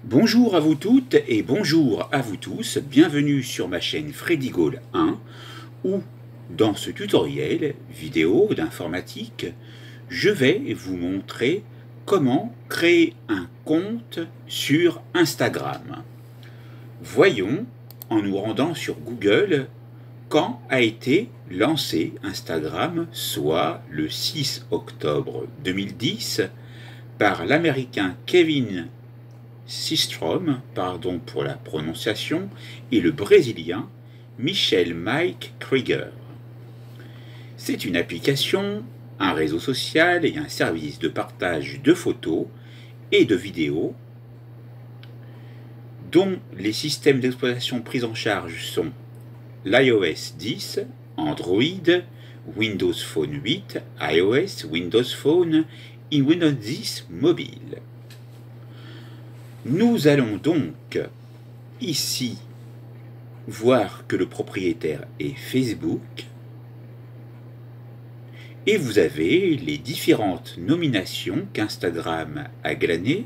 Bonjour à vous toutes et bonjour à vous tous, bienvenue sur ma chaîne Freddy Gall 1 où dans ce tutoriel vidéo d'informatique, je vais vous montrer comment créer un compte sur Instagram. Voyons, en nous rendant sur Google, quand a été lancé Instagram, soit le 6 octobre 2010, par l'américain Kevin Systrom, pardon pour la prononciation, et le brésilien Michel Mike Krieger. C'est une application, un réseau social et un service de partage de photos et de vidéos dont les systèmes d'exploitation pris en charge sont l'iOS 10, Android, Windows Phone 8, iOS, Windows Phone et Windows 10 mobile. Nous allons donc ici voir que le propriétaire est Facebook et vous avez les différentes nominations qu'Instagram a glanées,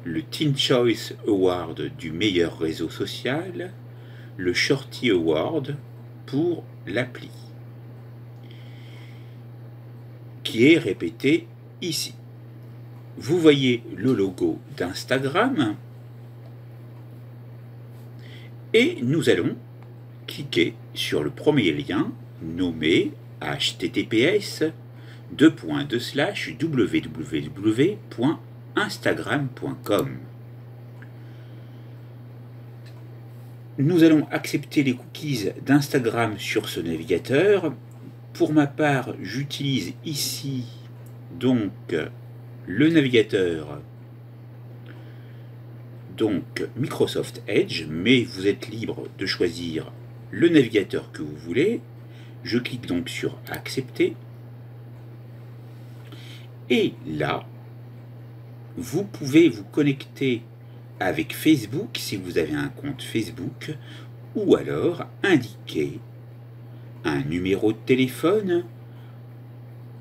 le Teen Choice Award du meilleur réseau social, le Shorty Award pour l'appli, qui est répété ici. Vous voyez le logo d'Instagram et nous allons cliquer sur le premier lien nommé https://www.instagram.com. Nous allons accepter les cookies d'Instagram sur ce navigateur. Pour ma part, j'utilise ici donc le navigateur Microsoft Edge, mais vous êtes libre de choisir le navigateur que vous voulez. Je clique donc sur accepter et là vous pouvez vous connecter avec Facebook si vous avez un compte Facebook, ou alors indiquer un numéro de téléphone,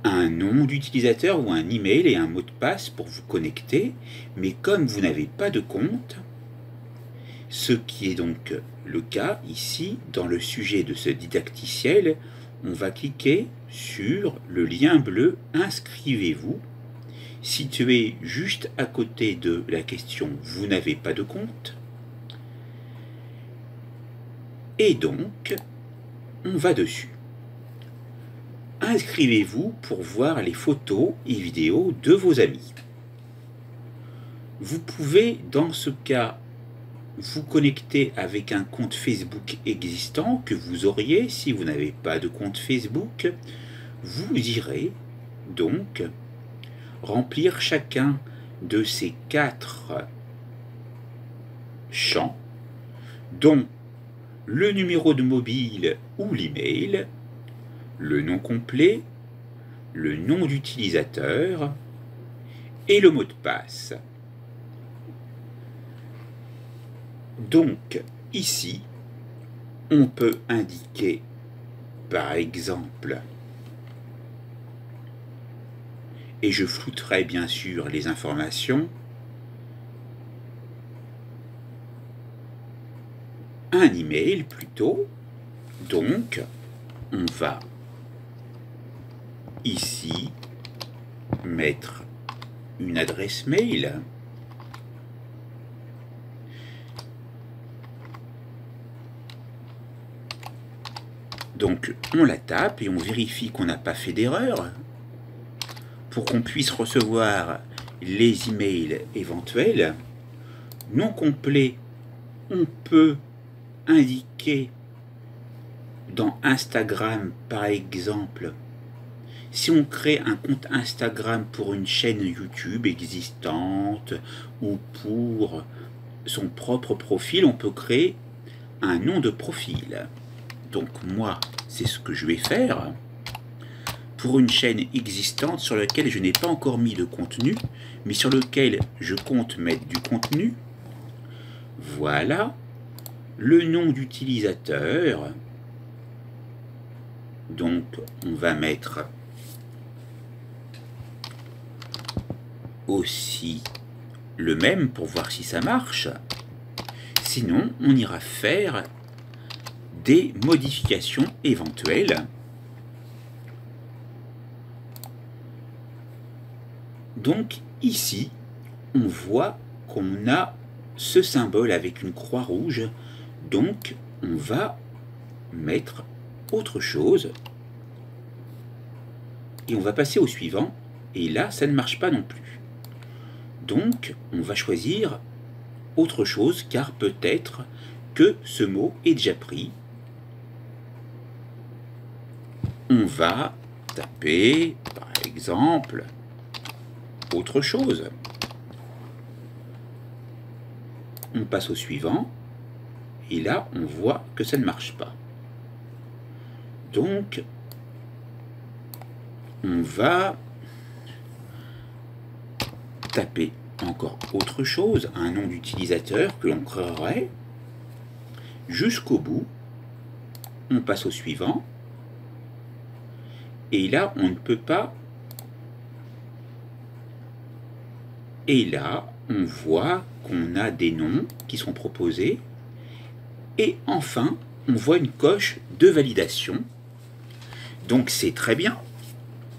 un nom d'utilisateur ou un email et un mot de passe pour vous connecter, mais comme vous n'avez pas de compte, ce qui est donc le cas ici dans le sujet de ce didacticiel, on va cliquer sur le lien bleu inscrivez-vous, situé juste à côté de la question vous n'avez pas de compte, et donc on va dessus. Inscrivez-vous pour voir les photos et vidéos de vos amis. Vous pouvez dans ce cas vous connecter avec un compte Facebook existant que vous auriez si vous n'avez pas de compte Facebook. Vous irez donc remplir chacun de ces 4 champs, dont le numéro de mobile ou l'email, le nom complet, le nom d'utilisateur et le mot de passe. Donc ici, on peut indiquer par exemple, et je flouterai bien sûr les informations, un email plutôt. Donc on va ici mettre une adresse mail. Donc on la tape et on vérifie qu'on n'a pas fait d'erreur pour qu'on puisse recevoir les emails éventuels. Nom complet, on peut indiquer dans Instagram par exemple, si on crée un compte Instagram pour une chaîne YouTube existante ou pour son propre profil, on peut créer un nom de profil. Donc moi, c'est ce que je vais faire pour une chaîne existante sur laquelle je n'ai pas encore mis de contenu, mais sur lequel je compte mettre du contenu. Voilà le nom d'utilisateur. Donc on va mettre aussi le même pour voir si ça marche. Sinon, on ira faire des modifications éventuelles. Donc ici, on voit qu'on a ce symbole avec une croix rouge. Donc on va mettre autre chose. Et on va passer au suivant. Et là, ça ne marche pas non plus. Donc on va choisir autre chose, car peut-être que ce mot est déjà pris. On va taper, par exemple, autre chose. On passe au suivant, et là, on voit que ça ne marche pas. Donc, on va taper encore autre chose, un nom d'utilisateur que l'on créerait, jusqu'au bout. On passe au suivant, et là, on ne peut pas. Et là, on voit qu'on a des noms qui sont proposés. Et enfin, on voit une coche de validation. Donc c'est très bien.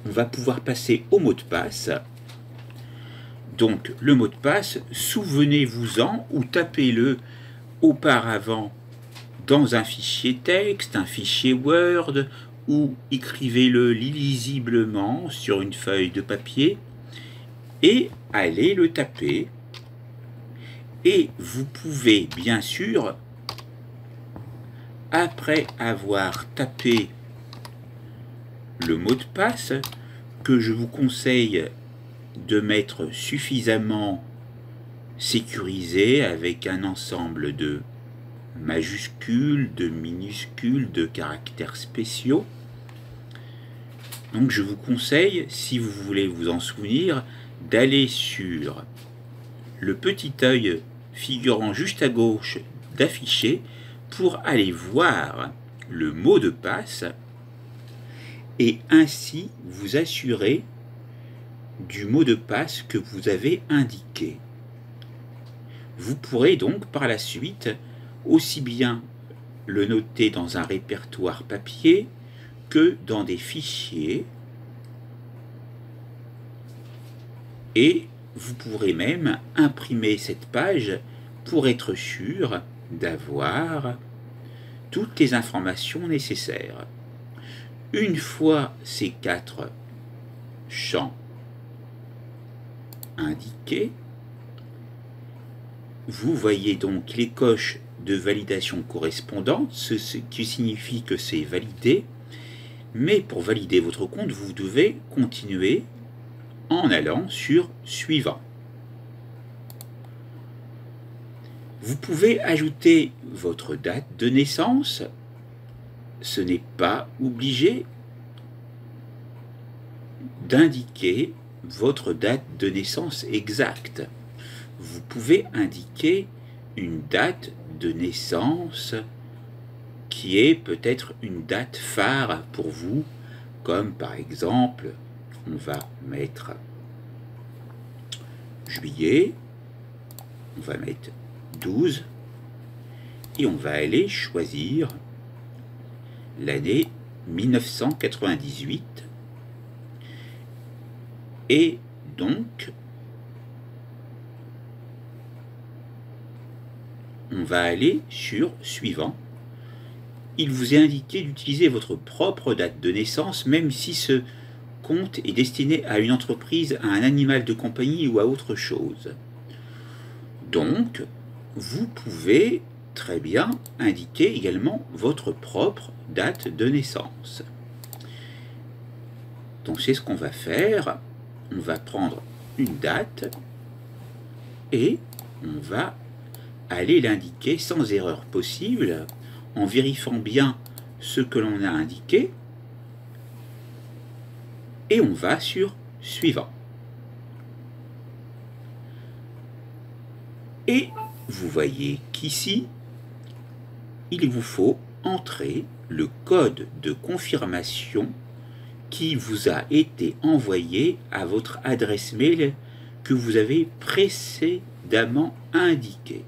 On va pouvoir passer au mot de passe. Donc le mot de passe, souvenez-vous-en ou tapez-le auparavant dans un fichier texte, un fichier Word, ou écrivez-le lisiblement sur une feuille de papier et allez le taper. Et vous pouvez bien sûr, après avoir tapé le mot de passe, que je vous conseille de mettre suffisamment sécurisé avec un ensemble de majuscules, de minuscules, de caractères spéciaux. Donc je vous conseille, si vous voulez vous en souvenir, d'aller sur le petit œil figurant juste à gauche d'afficher pour aller voir le mot de passe et ainsi vous assurer du mot de passe que vous avez indiqué. Vous pourrez donc par la suite aussi bien le noter dans un répertoire papier que dans des fichiers, et vous pourrez même imprimer cette page pour être sûr d'avoir toutes les informations nécessaires. Une fois ces 4 champs indiqués, vous voyez donc les coches de validation correspondantes, ce qui signifie que c'est validé, mais pour valider votre compte, vous devez continuer en allant sur Suivant. Vous pouvez ajouter votre date de naissance. Ce n'est pas obligé d'indiquer votre date de naissance exacte. Vous pouvez indiquer une date de naissance qui est peut-être une date phare pour vous, comme par exemple, on va mettre juillet, on va mettre 12, et on va aller choisir l'année 1998, et donc on va aller sur Suivant. Il vous est indiqué d'utiliser votre propre date de naissance, même si ce compte est destiné à une entreprise, à un animal de compagnie ou à autre chose. Donc, vous pouvez très bien indiquer également votre propre date de naissance. Donc c'est ce qu'on va faire. On va prendre une date et on va aller l'indiquer sans erreur possible, en vérifiant bien ce que l'on a indiqué, et on va sur Suivant. Et vous voyez qu'ici, il vous faut entrer le code de confirmation qui vous a été envoyé à votre adresse mail que vous avez précédemment indiqué.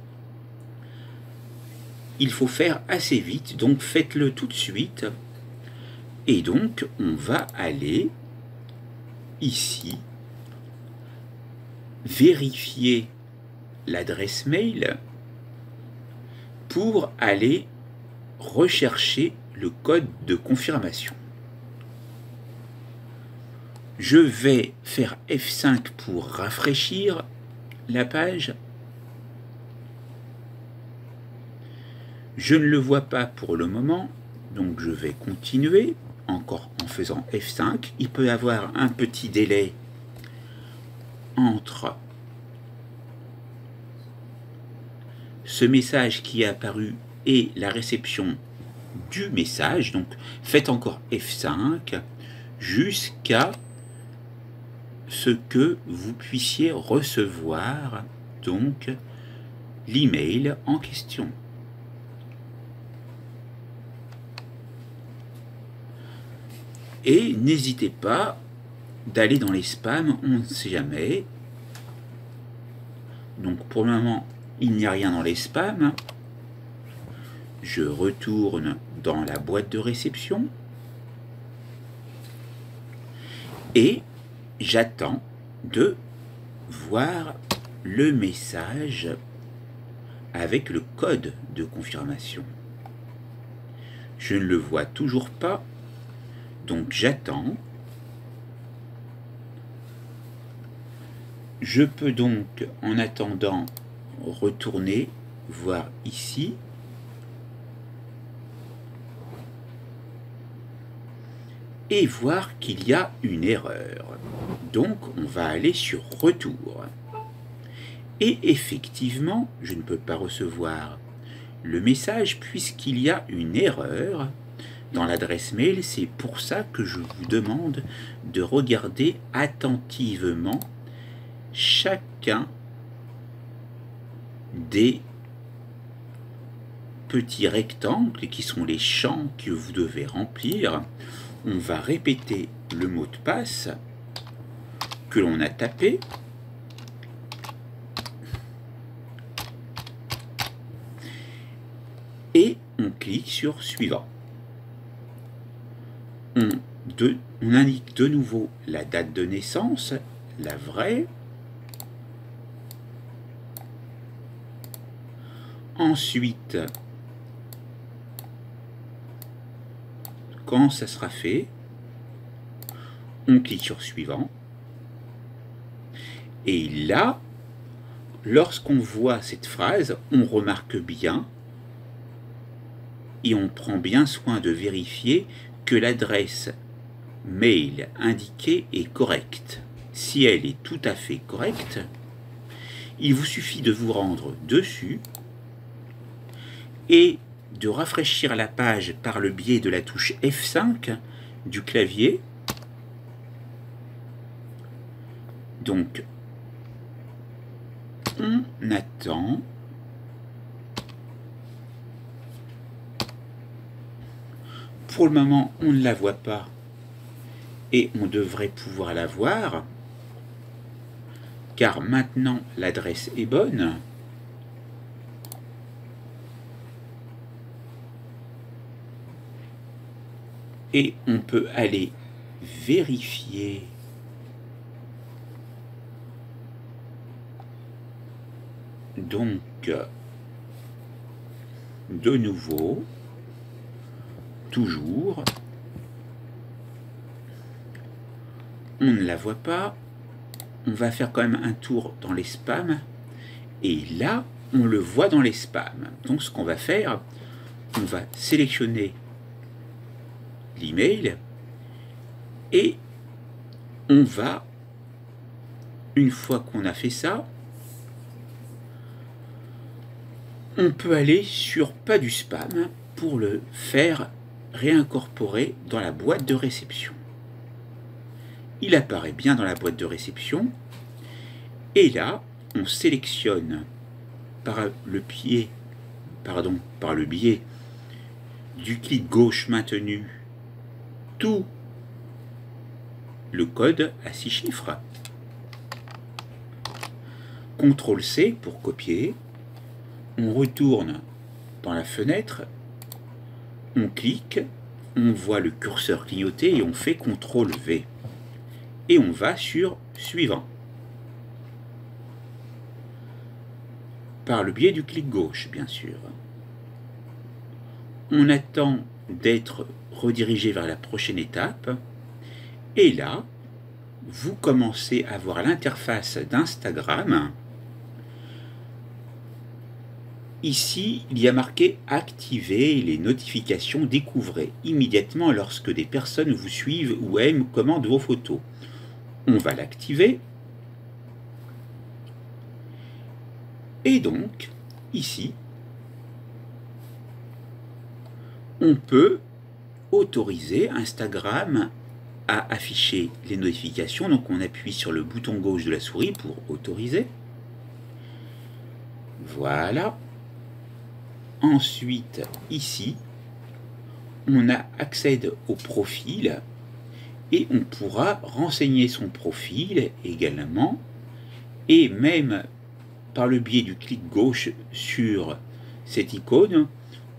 Il faut faire assez vite, donc faites-le tout de suite. Et donc, on va aller ici, vérifier l'adresse mail pour aller rechercher le code de confirmation. Je vais faire F5 pour rafraîchir la page. Je ne le vois pas pour le moment, donc je vais continuer encore en faisant F5. Il peut y avoir un petit délai entre ce message qui est apparu et la réception du message. Donc faites encore F5 jusqu'à ce que vous puissiez recevoir donc l'email en question. Et n'hésitez pas d'aller dans les spams, on ne sait jamais. Donc pour le moment, il n'y a rien dans les spams. Je retourne dans la boîte de réception. Et j'attends de voir le message avec le code de confirmation. Je ne le vois toujours pas, donc j'attends. Je peux donc, en attendant, retourner voir ici. Et voir qu'il y a une erreur. Donc, on va aller sur Retour. Et effectivement, je ne peux pas recevoir le message puisqu'il y a une erreur dans l'adresse mail. C'est pour ça que je vous demande de regarder attentivement chacun des petits rectangles qui sont les champs que vous devez remplir. On va répéter le mot de passe que l'on a tapé. Et on clique sur Suivant. On indique de nouveau la date de naissance, la vraie. Ensuite, quand ça sera fait, on clique sur Suivant. Et là, lorsqu'on voit cette phrase, on remarque bien et on prend bien soin de vérifier que l'adresse mail indiquée est correcte. Si elle est tout à fait correcte, il vous suffit de vous rendre dessus et de rafraîchir la page par le biais de la touche F5 du clavier. Donc, on attend. Pour le moment, on ne la voit pas et on devrait pouvoir la voir car maintenant l'adresse est bonne. Et on peut aller vérifier donc de nouveau, toujours, on ne la voit pas, on va faire quand même un tour dans les spams, et là, on le voit dans les spams. Donc ce qu'on va faire, on va sélectionner l'email, et on va, une fois qu'on a fait ça, on peut aller sur Pas du spam pour le faire réincorporer dans la boîte de réception. Il apparaît bien dans la boîte de réception. Et là, on sélectionne par le biais du clic gauche maintenu tout le code à 6 chiffres. CTRL-C pour copier. On retourne dans la fenêtre, on clique, on voit le curseur clignoter et on fait CTRL-V. Et on va sur suivant. Par le biais du clic gauche, bien sûr. On attend d'être redirigé vers la prochaine étape. Et là, vous commencez à voir l'interface d'Instagram. Ici, il y a marqué « Activer les notifications, découvrez immédiatement lorsque des personnes vous suivent ou aiment ou commentent vos photos ». On va l'activer. Et donc, ici, on peut autoriser Instagram à afficher les notifications. Donc on appuie sur le bouton gauche de la souris pour autoriser. Voilà. Ensuite, ici, on accède au profil et on pourra renseigner son profil également, et même par le biais du clic gauche sur cette icône,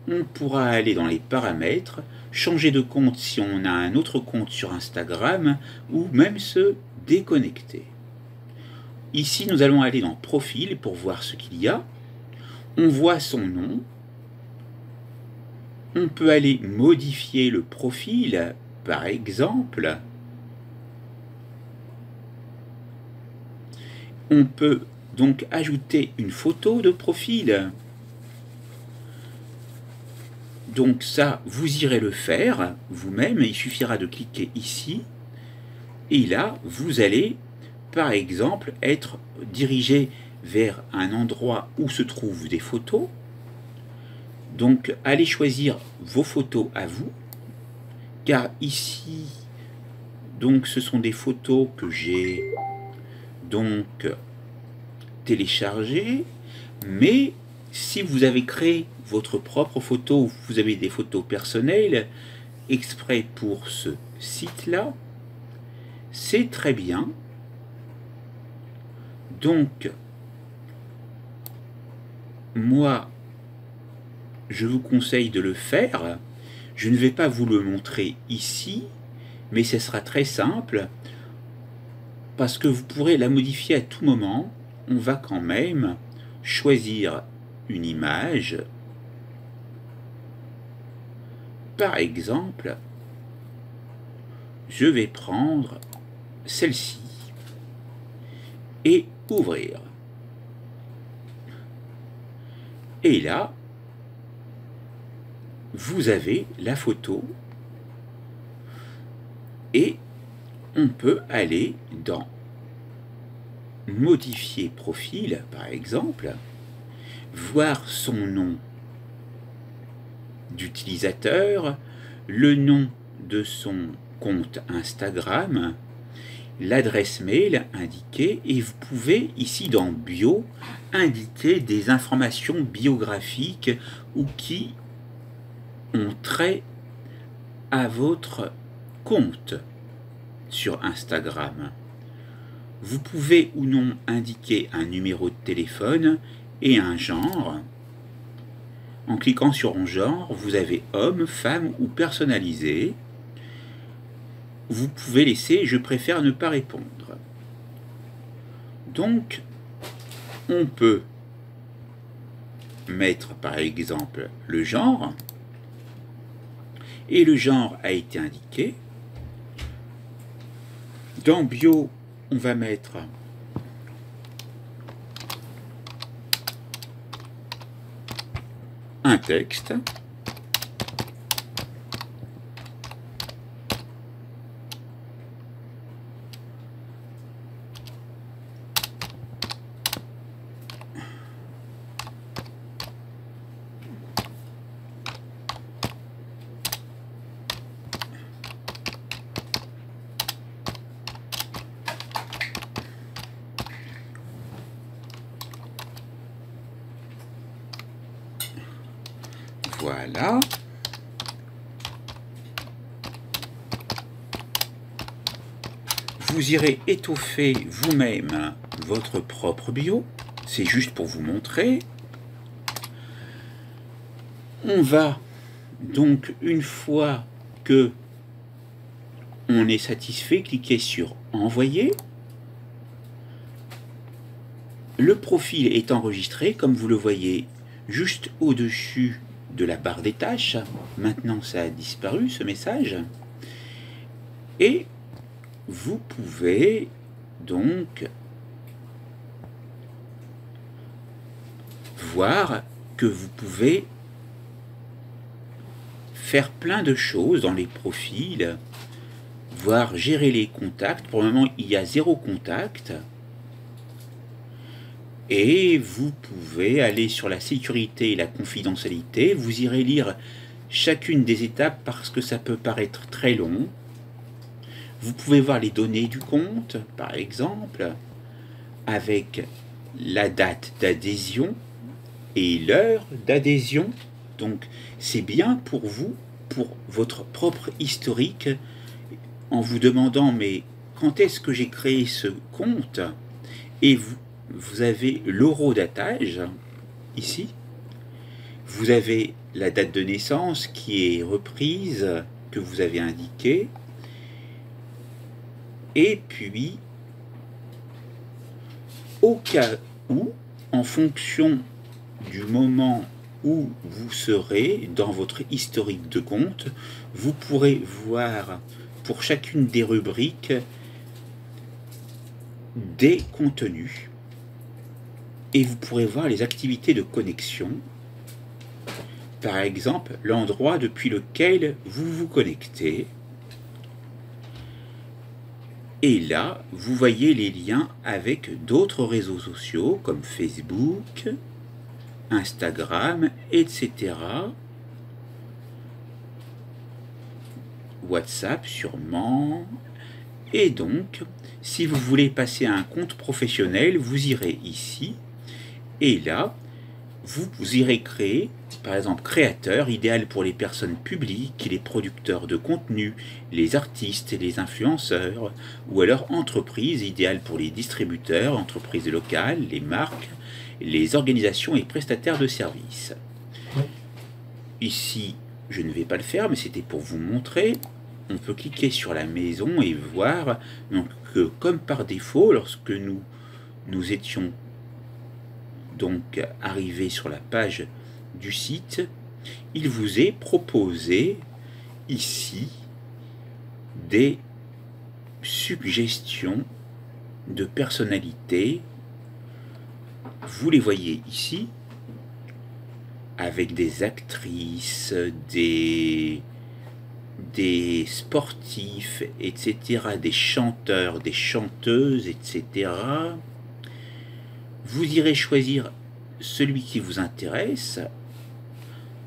on pourra aller dans les paramètres, changer de compte si on a un autre compte sur Instagram, ou même se déconnecter. Ici, nous allons aller dans Profil pour voir ce qu'il y a. On voit son nom. On peut aller modifier le profil, par exemple. On peut donc ajouter une photo de profil. Donc ça, vous irez le faire vous-même. Il suffira de cliquer ici. Et là, vous allez, par exemple, être dirigé vers un endroit où se trouvent des photos. Donc, allez choisir vos photos à vous, car ici, donc, ce sont des photos que j'ai donc téléchargées, mais si vous avez créé votre propre photo, ou vous avez des photos personnelles exprès pour ce site-là, c'est très bien. Donc, moi, je vous conseille de le faire. Je ne vais pas vous le montrer ici, mais ce sera très simple, parce que vous pourrez la modifier à tout moment. On va quand même choisir une image. Par exemple, je vais prendre celle-ci et ouvrir. Et là, vous avez la photo et on peut aller dans modifier profil, par exemple, voir son nom d'utilisateur, le nom de son compte Instagram, l'adresse mail indiquée, et vous pouvez ici dans bio indiquer des informations biographiques ou qui ont trait à votre compte sur Instagram. Vous pouvez ou non indiquer un numéro de téléphone et un genre. En cliquant sur un genre, vous avez homme, femme ou personnalisé. Vous pouvez laisser « Je préfère ne pas répondre ». Donc, on peut mettre par exemple le genre, et le genre a été indiqué. Dans bio, on va mettre un texte. Voilà. Vous irez étoffer vous-même votre propre bio. c'est juste pour vous montrer. On va donc, une fois que on est satisfait, cliquer sur envoyer. Le profil est enregistré, comme vous le voyez, juste au-dessus de la barre des tâches. Maintenant, ça a disparu, ce message. Et vous pouvez donc voir que vous pouvez faire plein de choses dans les profils, voire gérer les contacts. Pour le moment, il y a 0 contact. Et vous pouvez aller sur la sécurité et la confidentialité. Vous irez lire chacune des étapes parce que ça peut paraître très long. Vous pouvez voir les données du compte, par exemple, avec la date d'adhésion et l'heure d'adhésion. Donc, c'est bien pour vous, pour votre propre historique, en vous demandant, mais quand est-ce que j'ai créé ce compte? Et vous avez l'horodatage, ici. Vous avez la date de naissance qui est reprise, que vous avez indiquée. Et puis, au cas où, en fonction du moment où vous serez dans votre historique de compte, vous pourrez voir pour chacune des rubriques des contenus. Et vous pourrez voir les activités de connexion. Par exemple, l'endroit depuis lequel vous vous connectez. Et là, vous voyez les liens avec d'autres réseaux sociaux comme Facebook, Instagram, etc. WhatsApp sûrement. Et donc, si vous voulez passer à un compte professionnel, vous irez ici. Et là, vous irez créer, par exemple, créateur, idéal pour les personnes publiques, les producteurs de contenu, les artistes et les influenceurs, ou alors entreprise, idéal pour les distributeurs, entreprises locales, les marques, les organisations et prestataires de services. Ici, je ne vais pas le faire, mais c'était pour vous montrer. On peut cliquer sur la maison et voir donc, que, comme par défaut, lorsque nous étions donc arrivé sur la page du site, il vous est proposé ici des suggestions de personnalités. Vous les voyez ici avec des actrices, des sportifs, etc., des chanteurs, des chanteuses, etc. Vous irez choisir celui qui vous intéresse.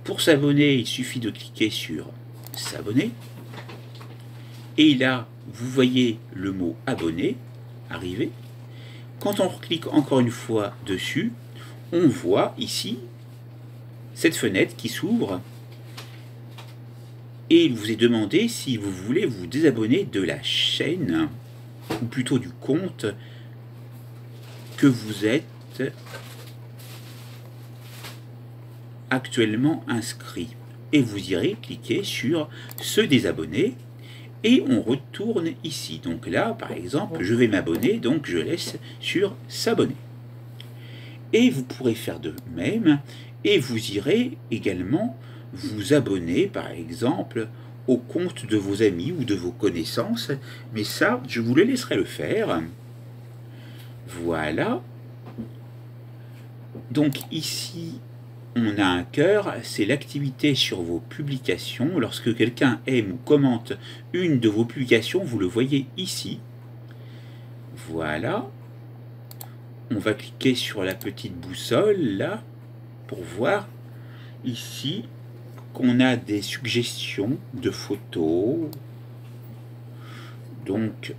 Pour s'abonner, il suffit de cliquer sur s'abonner. Et là, vous voyez le mot abonné arriver. Quand on clique encore une fois dessus, on voit ici cette fenêtre qui s'ouvre. Et il vous est demandé si vous voulez vous désabonner de la chaîne, ou plutôt du compte que vous êtes actuellement inscrit. Et vous irez cliquer sur se désabonner et on retourne ici. Donc là, par exemple, je vais m'abonner, donc je laisse sur s'abonner. Et vous pourrez faire de même et vous irez également vous abonner, par exemple, au compte de vos amis ou de vos connaissances. Mais ça, je vous le laisserai le faire. Voilà. Donc ici, on a un cœur, c'est l'activité sur vos publications. Lorsque quelqu'un aime ou commente une de vos publications, vous le voyez ici. Voilà. On va cliquer sur la petite boussole, là, pour voir ici qu'on a des suggestions de photos. Donc,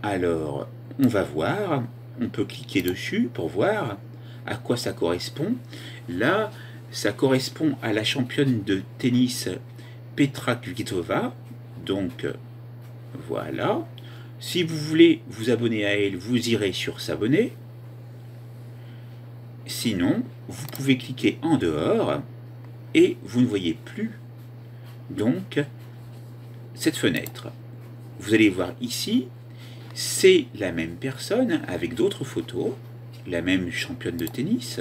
alors, on va voir, on peut cliquer dessus pour voir à quoi ça correspond. Là, ça correspond à la championne de tennis Petra Kvitova. Donc, voilà. Si vous voulez vous abonner à elle, vous irez sur s'abonner. Sinon, vous pouvez cliquer en dehors et vous ne voyez plus donc cette fenêtre. Vous allez voir ici, c'est la même personne avec d'autres photos, la même championne de tennis.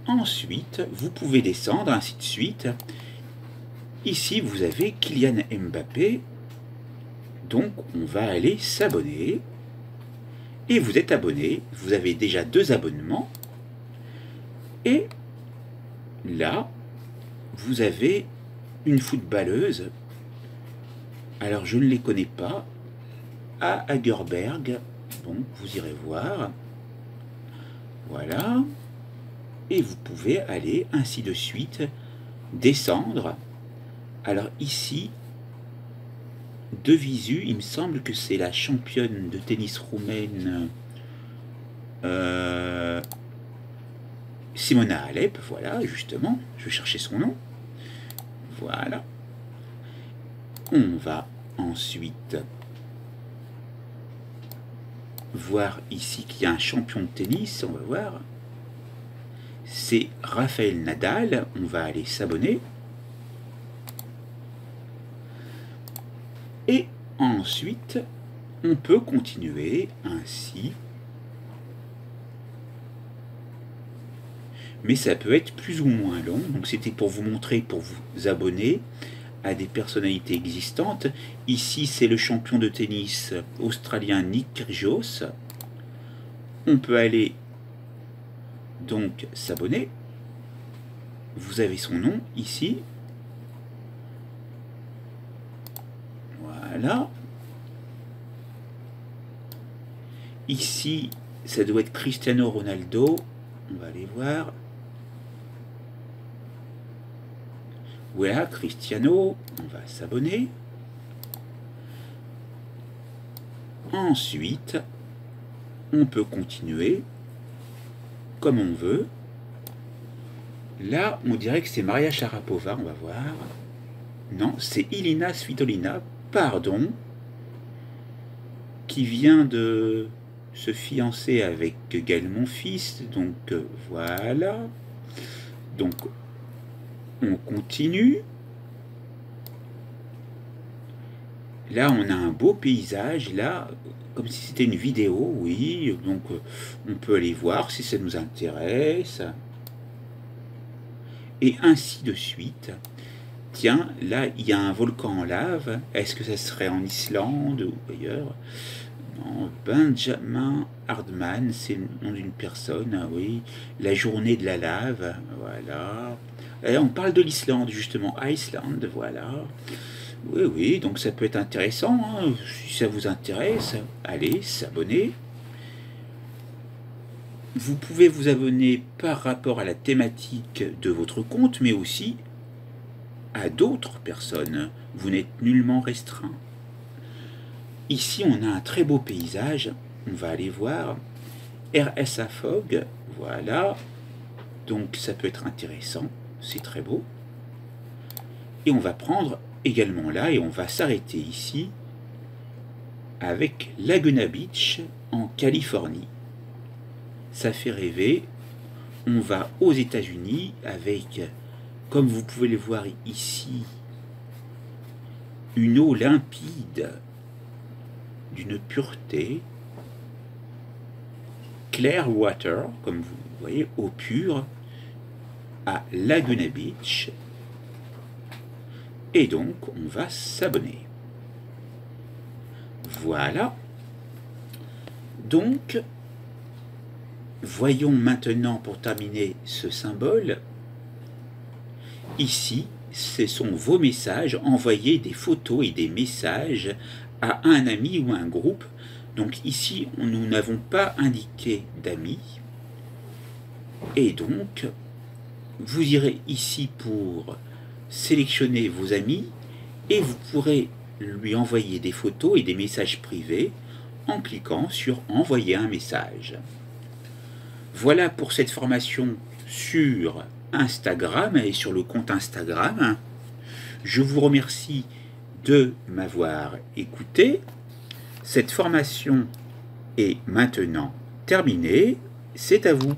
Ensuite, vous pouvez descendre, ainsi de suite. Ici, vous avez Kylian Mbappé. Donc, on va aller s'abonner. Et vous êtes abonné. Vous avez déjà 2 abonnements. Et là, vous avez une footballeuse. Alors, je ne les connais pas. À Hagerberg. Bon, vous irez voir. Voilà. Et vous pouvez aller ainsi de suite descendre. Alors ici, de visu, il me semble que c'est la championne de tennis roumaine Simona Halep, voilà, justement, je vais chercher son nom. Voilà. On va ensuite voir ici qu'il y a un champion de tennis, on va voir. C'est Rafael Nadal, on va aller s'abonner. Et ensuite, on peut continuer ainsi. Mais ça peut être plus ou moins long. Donc c'était pour vous montrer, pour vous abonner à des personnalités existantes. Ici, c'est le champion de tennis australien Nick Kyrgios. On peut aller donc s'abonner. Vous avez son nom ici. Voilà. Ici, ça doit être Cristiano Ronaldo. On va aller voir. Voilà, Cristiano. On va s'abonner. Ensuite, on peut continuer comme on veut. Là, on dirait que c'est Maria Sharapova. On va voir. Non, c'est Elina Svitolina. Pardon, qui vient de se fiancer avec Gaël Monfils, donc voilà. Donc on continue. Là on a un beau paysage, là, comme si c'était une vidéo, oui, donc on peut aller voir si ça nous intéresse. Et ainsi de suite. Tiens, là, il y a un volcan en lave. Est-ce que ça serait en Islande ou ailleurs? Non, Benjamin Hardman, c'est le nom d'une personne, ah oui. La journée de la lave, voilà. Et on parle de l'Islande, justement. Iceland, voilà. Oui, oui, donc ça peut être intéressant. Hein. Si ça vous intéresse, allez, s'abonner. Vous pouvez vous abonner par rapport à la thématique de votre compte, mais aussi à d'autres personnes. Vous n'êtes nullement restreint. Ici, on a un très beau paysage. On va aller voir. RSA Fog, voilà. Donc, ça peut être intéressant. C'est très beau. Et on va prendre également là, et on va s'arrêter ici, avec Laguna Beach, en Californie. Ça fait rêver. On va aux États-Unis avec, comme vous pouvez le voir ici, une eau limpide, d'une pureté, clear water, comme vous voyez, eau pure, à Laguna Beach. Et donc, on va s'abonner. Voilà. Donc, voyons maintenant, pour terminer ce symbole, ici, ce sont vos messages, envoyer des photos et des messages à un ami ou un groupe. Donc ici, nous n'avons pas indiqué d'amis. Et donc, vous irez ici pour sélectionner vos amis et vous pourrez lui envoyer des photos et des messages privés en cliquant sur envoyer un message. Voilà pour cette formation sur Instagram et sur le compte Instagram. Je vous remercie de m'avoir écouté. Cette formation est maintenant terminée. C'est à vous.